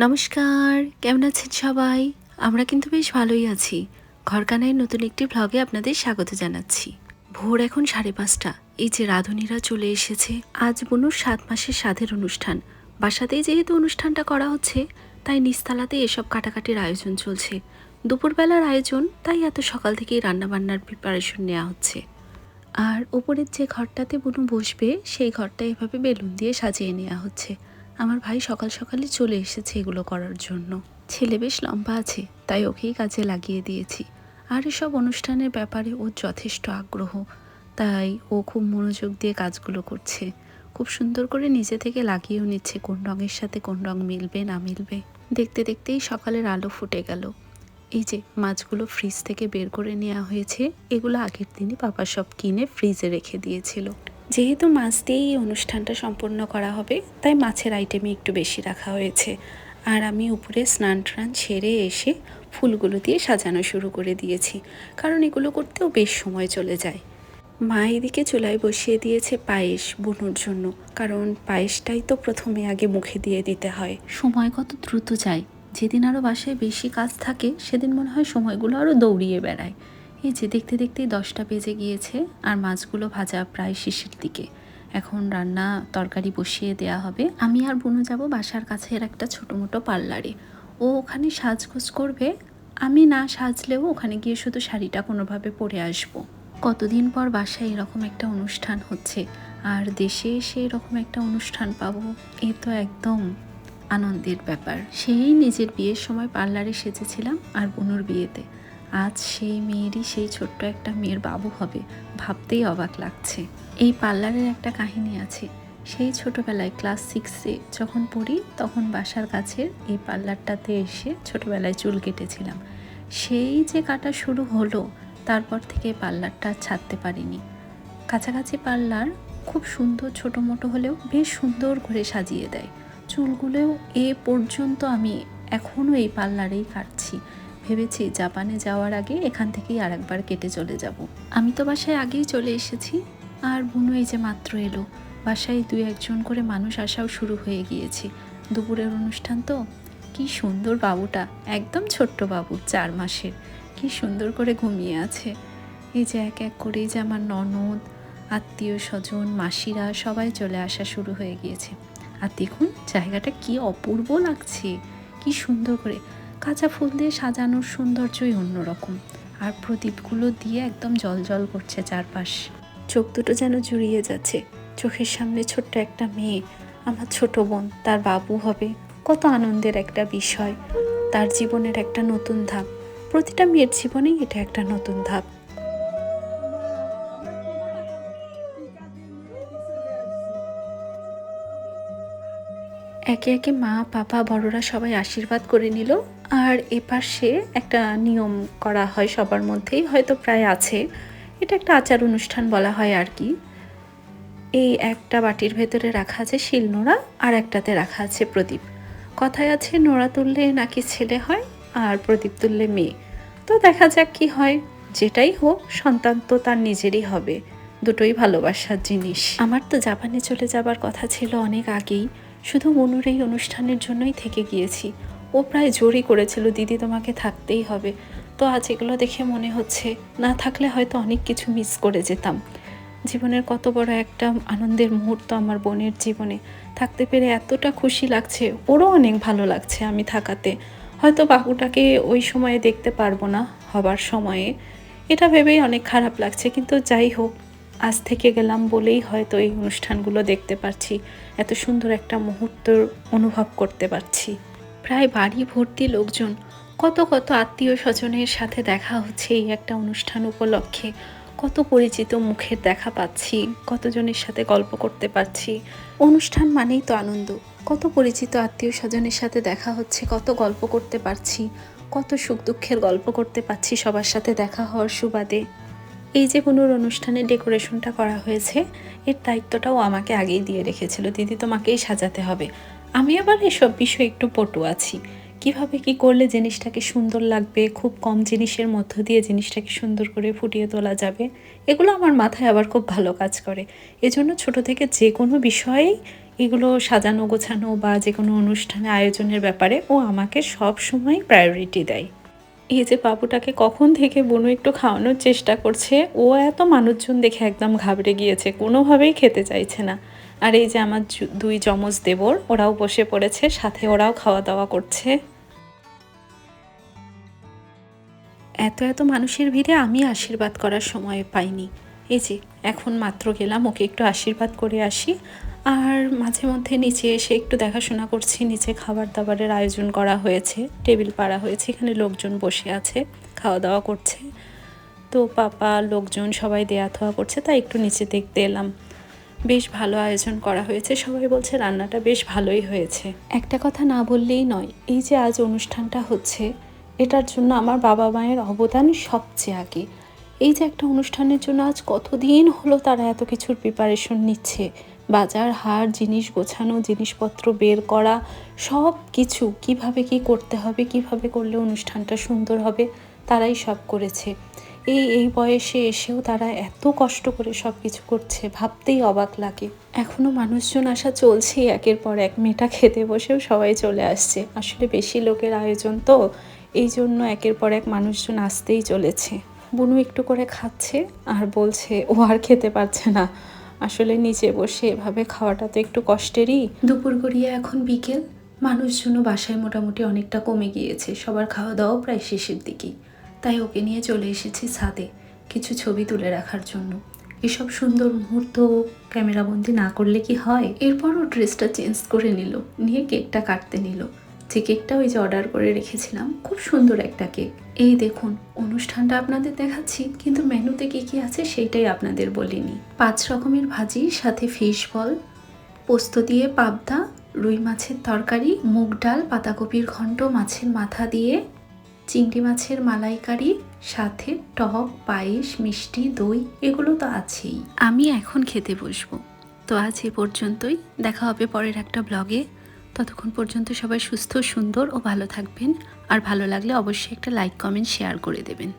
নমস্কার, কেমন আছেন সবাই? আমরা কিন্তু বেশ ভালোই আছি। ঘরকানাইয়ের নতুন একটি ভ্লগে আপনাদের স্বাগত জানাচ্ছি। ভোর এখন 5:30। এই যে রাঁধুনিরা চলে এসেছে। আজ বুনুর 7 মাসের সাধের অনুষ্ঠান। বাসাতেই যেহেতু অনুষ্ঠানটা করা হচ্ছে, তাই নিচতলাতে এসব কাটাকাটির আয়োজন চলছে। দুপুরবেলার আয়োজন, তাই এত সকাল থেকেই রান্নাবান্নার প্রিপারেশন নেওয়া হচ্ছে। আর ওপরের যে ঘরটাতে বুনু বসবে, সেই ঘরটা এভাবে বেলুন দিয়ে সাজিয়ে নেওয়া হচ্ছে। আমার ভাই সকাল সকালে চলে এসেছে এগুলো করার জন্য। ছেলে বেশ লম্বা আছে, তাই ওকেই কাজে লাগিয়ে দিয়েছি। আর এসব অনুষ্ঠানের ব্যাপারে ওর যথেষ্ট আগ্রহ, তাই ও খুব মনোযোগ দিয়ে কাজগুলো করছে। খুব সুন্দর করে নিজে থেকে লাগিয়েও নিচ্ছে কোন রঙের সাথে কোন রং মিলবে না মিলবে। দেখতে দেখতেই সকালের আলো ফুটে গেল। এই যে মাছগুলো ফ্রিজ থেকে বের করে নেওয়া হয়েছে, এগুলো আগের দিনই পাপা সব কিনে ফ্রিজে রেখে দিয়েছিল। যেহেতু মাছ দিয়েই এই অনুষ্ঠানটা সম্পন্ন করা হবে, তাই মাছের আইটেমই একটু বেশি রাখা হয়েছে। আর আমি উপরে স্নান টান সেরে এসে ফুলগুলো দিয়ে সাজানো শুরু করে দিয়েছি, কারণ এগুলো করতেও বেশ সময় চলে যায়। মা এদিকে চুলায় বসিয়ে দিয়েছে পায়েস বুনুর জন্য, কারণ পায়েসটাই তো প্রথমে আগে মুখে দিয়ে দিতে হয়। সময় কত দ্রুত যায়। যেদিন আরও বাসায় বেশি কাজ থাকে, সেদিন মনে হয় সময়গুলো আরও দৌড়িয়ে বেড়ায়। এই যে দেখতে দেখতেই 10টা বেজে গিয়েছে, আর মাছগুলো ভাজা প্রায় শেষের দিকে। এখন রান্না তরকারি বসিয়ে দেয়া হবে। আমি আর বুনু যাব বাসার কাছের একটা ছোটো মোটো পার্লারে। ও ওখানে সাজগোজ করবে, আমি না সাজলেও ওখানে গিয়ে শুধু শাড়িটা কোনোভাবে পরে আসবো। কতদিন পর বাসায় এরকম একটা অনুষ্ঠান হচ্ছে, আর দেশে এসে এরকম একটা অনুষ্ঠান পাবো, এ তো একদম আনন্দের ব্যাপার। সেই নিজের বিয়ের সময় পার্লারে সেজেছিলাম আর বুনুর বিয়েতে। আজ সেই মেয়েরই সেই ছোট্ট একটা মেয়ের বাবু হবে, ভাবতেই অবাক লাগছে। এই পার্লারের একটা কাহিনী আছে। সেই ছোটবেলায় ক্লাস 6-এ যখন পড়ি, তখন বাসার কাছের এই পার্লারটাতে এসে ছোটবেলায় চুল কেটেছিলাম। সেই যে কাটা শুরু হলো, তারপর থেকে পার্লারটা ছাড়তে পারিনি। কাছাকাছি পার্লার খুব সুন্দর, ছোটো মোটো হলেও বেশ সুন্দর করে সাজিয়ে দেয়। চুলগুলোও এ পর্যন্ত আমি এখনও এই পার্লারেই কাটছি। ভেবেছি জাপানে যাওয়ার আগে এখান থেকেই আরেকবার কেটে চলে যাব। আমি তো বাসায় আগেই চলে এসেছি, আর বুনু এই যে মাত্র এলো। বাসায় 2-1 জন করে মানুষ আসাও শুরু হয়ে গিয়েছে। দুপুরের অনুষ্ঠান তো। কি সুন্দর বাবুটা, একদম ছোট্ট বাবু, 4 মাসের। কি সুন্দর করে ঘুমিয়ে আছে। এই যে এক এক করে যে আমার ননদ, আত্মীয় স্বজন, মাসিরা সবাই চলে আসা শুরু হয়ে গিয়েছে। আর দেখুন জায়গাটা কি অপূর্ব লাগছে, কি সুন্দর করে কাঁচা ফুল দিয়ে সাজানোর সৌন্দর্যই অন্যরকম। আর প্রদীপগুলো দিয়ে একদম জলজল করছে চারপাশ। চোখ দুটো যেন জুড়িয়ে যাচ্ছে। চোখের সামনে ছোট্ট একটা মেয়ে, আমার ছোট বোন, তার বাবু হবে। কত আনন্দের একটা বিষয়, তার জীবনের একটা নতুন ধাপ। প্রতিটা মেয়ের জীবনেই এটা একটা নতুন ধাপ। একে একে মা, পাপা, বড়রা সবাই আশীর্বাদ করে নিল। আর এপাশে একটা নিয়ম করা হয় সবার মধ্যেই, হয়তো প্রায় আছে। এটা একটা আচার অনুষ্ঠান বলা হয় আর কি। এই একটা বাটির ভেতরে রাখা আছে শিলনোড়া, আর একটাতে রাখা আছে প্রদীপ। কথায় আছে নোড়া তুললে নাকি ছেলে হয়, আর প্রদীপ তুললে মেয়ে। তো দেখা যাক কি হয়। যেটাই হোক, সন্তান তো তার নিজেরই হবে। দুটোই ভালোবাসার জিনিস। আমার তো জাপানে চলে যাবার কথা ছিল অনেক আগেই, শুধু মনুর এই অনুষ্ঠানের জন্যই থেকে গিয়েছি। ও প্রায় জোরই করেছিল, দিদি তোমাকে থাকতেই হবে। তো আজ এগুলো দেখে মনে হচ্ছে না থাকলে হয়তো অনেক কিছু মিস করে যেতাম। জীবনের কত বড় একটা আনন্দের মুহূর্ত আমার বোনের জীবনে। থাকতে পেরে এতটা খুশি লাগছে, ওরও অনেক ভালো লাগছে আমি থাকাতে। হয়তো বাবুটাকে ওই সময়ে দেখতে পারবো না, হবার সময়ে। এটা ভেবেই অনেক খারাপ লাগছে, কিন্তু যাই হোক, আজ থেকে গেলাম বলেই হয়তো এই অনুষ্ঠানগুলো দেখতে পারছি, এত সুন্দর একটা মুহূর্ত অনুভব করতে পারছি। প্রায় বাড়ি ভর্তি লোকজন, কত কত আত্মীয় স্বজনের সাথে দেখা হচ্ছে এই একটা অনুষ্ঠান উপলক্ষে। কত পরিচিত মুখের দেখা পাচ্ছি, কতজনের সাথে গল্প করতে পারছি। অনুষ্ঠান মানেই তো আনন্দ। কত পরিচিত আত্মীয় স্বজনের সাথে দেখা হচ্ছে, কত গল্প করতে পারছি, কত সুখ দুঃখের গল্প করতে পারছি সবার সাথে দেখা হওয়ার সুবাদে। এই যে বুনুর অনুষ্ঠানে ডেকোরেশনটা করা হয়েছে, এর দায়িত্বটাও আমাকে আগেই দিয়ে রেখেছিল, দিদি তোমাকেই সাজাতে হবে। আমি আবার এসব বিষয়ে একটু পটু আছি। কিভাবে কি করলে জিনিসটাকে সুন্দর লাগবে, খুব কম জিনিসের মধ্য দিয়ে জিনিসটাকে সুন্দর করে ফুটিয়ে তোলা যাবে, এগুলো আমার মাথায় আবার খুব ভালো কাজ করে। এজন্য ছোট থেকে যে কোনো বিষয়েই এগুলো সাজানো গোছানো বা যে কোনো অনুষ্ঠানে আয়োজনের ব্যাপারে ও আমাকে সব সময় প্রায়োরিটি দেয়। এই যে বাবুটাকে কখন থেকে বুনু একটু খাওয়ানোর চেষ্টা করছে, ও এত মানুষজন দেখে একদম ঘাবড়ে গিয়েছে, কোনোভাবেই খেতে চাইছে না। আর এই যে আমার দুই যমজ দেবর, ওরাও বসে পড়েছে, সাথে ওরাও খাওয়া দাওয়া করছে। এত মানুষের ভিড়ে আমি আশীর্বাদ করার সময় পাইনি। এই যে এখন মাত্র গেলাম ওকে একটু আশীর্বাদ করে আসি, আর মাঝে মধ্যে নিচে এসে একটু দেখাশোনা করছি। নিচে খাবার দাবারের আয়োজন করা হয়েছে, টেবিল পাড়া হয়েছে, এখানে লোকজন বসে আছে, খাওয়া দাওয়া করছে। তো পাপা, লোকজন সবাই দেয়া থোয়া করছে, তাই একটু নিচে দেখতে এলাম। বেশ ভালো আয়োজন করা হয়েছে, সবাই বলছে রান্নাটা বেশ ভালোই হয়েছে। একটা কথা না বললেই নয়, এই যে আজ অনুষ্ঠানটা হচ্ছে, এটার জন্য আমার বাবা মায়ের অবদান সবচেয়ে আগে। এই যে একটা অনুষ্ঠানের জন্য আজ কতদিন হলো তারা এত কিছুর প্রিপারেশন নিচ্ছে, বাজার হাট, জিনিস গোছানো, জিনিসপত্র বের করা, সব কিছু কীভাবে কী করতে হবে, কিভাবে করলে অনুষ্ঠানটা সুন্দর হবে, তারাই সব করেছে। এই বয়সে এসেও তারা এত কষ্ট করে সব কিছু করছে, ভাবতেই অবাক লাগে। এখনও মানুষজন আসা চলছেই একের পর এক। মেয়েটা খেতে বসেও সবাই চলে আসছে। আসলে বেশি লোকের আয়োজন তো, এই জন্য একের পর এক মানুষজন আসতেই চলেছে। বুনু একটু করে খাচ্ছে আর বলছে ও আর খেতে পারছে না। আসলে নিচে বসে এভাবে খাওয়াটা তো একটু কষ্টেরই। দুপুর গড়িয়ে এখন বিকেল, মানুষজনও বাসায় মোটামুটি অনেকটা কমে গিয়েছে, সবার খাওয়া দাওয়াও প্রায় শেষের দিকেই। তাই ওকে নিয়ে চলে এসেছি ছাদে কিছু ছবি তুলে রাখার জন্য। এসব সুন্দর মুহূর্ত ক্যামেরাবন্দি না করলে কি হয়। এরপর ও ড্রেসটা চেঞ্জ করে নিল, নিয়ে কেকটা কাটতে নিল। যে কেকটা ওই যে অর্ডার করে রেখেছিলাম, খুব সুন্দর একটা কেক। এই দেখুন, অনুষ্ঠানটা আপনাদের দেখাচ্ছি, কিন্তু মেনুতে কি কি আছে সেইটাই আপনাদের বলিনি। 5 রকমের ভাজি, সাথে ফিশ বল, পোস্ত দিয়ে পাবদা, রুই মাছের তরকারি, মুগ ডাল, পাতাকপির ঘন্ট, মাছের মাথা দিয়ে, চিংড়ি মাছের মালাইকারি, সাথে টক, পায়েস, মিষ্টি, দই, এগুলো তো আছেই। আমি এখন খেতে বসবো। তো আজ এ পর্যন্তই, দেখা হবে পরের একটা ব্লগে। ততক্ষণ পর্যন্ত সবাই সুস্থ, সুন্দর ও ভালো থাকবেন। আর ভালো লাগলে অবশ্যই একটা লাইক, কমেন্ট, শেয়ার করে দেবেন।